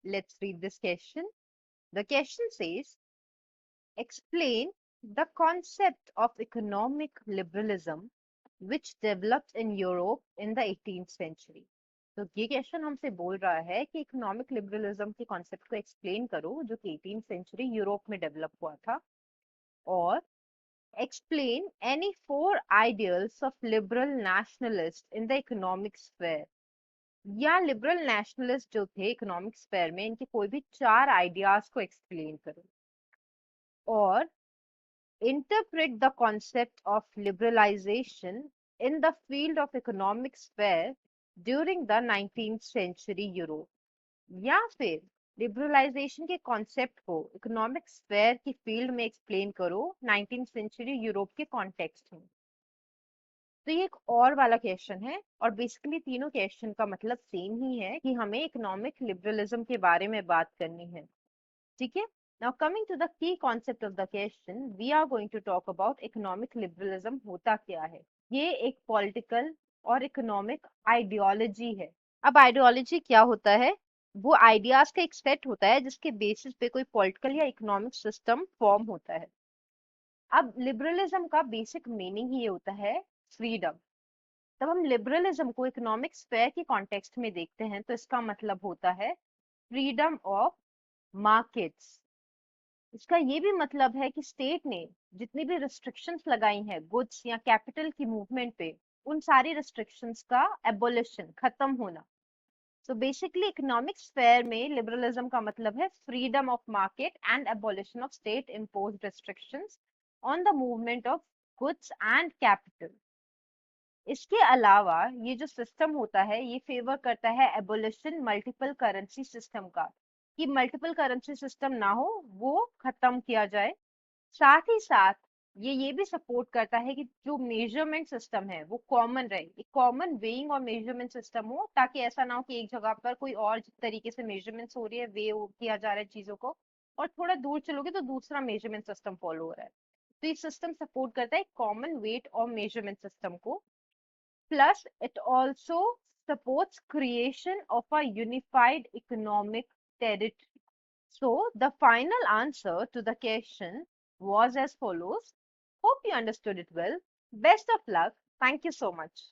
Let's read this question. The question says, explain the concept of economic liberalism which developed in Europe in the 18th century. तो ये question हमसे बोल रहा है कि economic liberalism के कॉन्सेप्ट को एक्सप्लेन करो जो कि 18th सेंचुरी यूरोप में डेवलप हुआ था, और explain any four ideals of liberal nationalists in the economic sphere. या लिबरल नेशनलिस्ट जो थे इकोनॉमिक स्फेयर में, इनके कोई भी चार आइडियाज को एक्सप्लेन करो, और interpret the concept of liberalization in the field of economic sphere during the 19th century Europe. या फिर लिबरलाइजेशन के कॉन्सेप्ट को इकोनॉमिक स्फेयर की फील्ड में एक्सप्लेन करो 19th सेंचुरी यूरोप के कॉन्टेक्स्ट में। तो ये एक और वाला क्वेश्चन है, और बेसिकली तीनों क्वेश्चन का मतलब सेम ही है कि हमें इकोनॉमिक लिबरलिज्म के बारे में बात करनी है। ठीक है, now coming to the key concept of the question, we are going to talk about economic liberalism होता क्या है। ये एक पॉलिटिकल और इकोनॉमिक आइडियोलॉजी है। अब आइडियोलॉजी क्या होता है? वो आइडियाज का एक सेट होता है जिसके बेसिस पे कोई पॉलिटिकल या इकोनॉमिक सिस्टम फॉर्म होता है। अब लिबरलिज्म का बेसिक मीनिंग ये होता है फ्रीडम। तब हम लिबरलिज्म को इकोनॉमिक स्फेयर के कॉन्टेक्स्ट में देखते हैं तो इसका मतलब होता है फ्रीडम ऑफ मार्केट्स। इसका ये भी मतलब है कि स्टेट ने जितनी भी रिस्ट्रिक्शंस लगाई हैं गुड्स या कैपिटल की मूवमेंट पे, उन सारी रिस्ट्रिक्शंस का एबोलिशन, खत्म होना। सो बेसिकली इकोनॉमिक स्फेयर में लिबरलिज्म का मतलब है freedom of market and abolition of state imposed restrictions on the movement of goods and capital. इसके अलावा ये जो सिस्टम होता है ये फेवर करता है एबोलिशन मल्टीपल करेंसी सिस्टम का, कि मल्टीपल करेंसी सिस्टम ना हो, वो खत्म किया जाए। साथ ही साथ ये भी सपोर्ट करता है कि जो मेजरमेंट सिस्टम है वो कॉमन रहे, एक कॉमन वेइंग और मेजरमेंट सिस्टम हो, ताकि ऐसा ना हो कि एक जगह पर कोई और तरीके से मेजरमेंट्स हो रही है, किया जा रहा है चीजों को, और थोड़ा दूर चलोगे तो दूसरा मेजरमेंट सिस्टम फॉलो हो रहा है। तो ये सिस्टम सपोर्ट करता है कॉमन वेट और मेजरमेंट सिस्टम को। Plus, it also supports creation of a unified economic territory. So, the final answer to the question was as follows. Hope you understood it well. Best of luck. Thank you so much.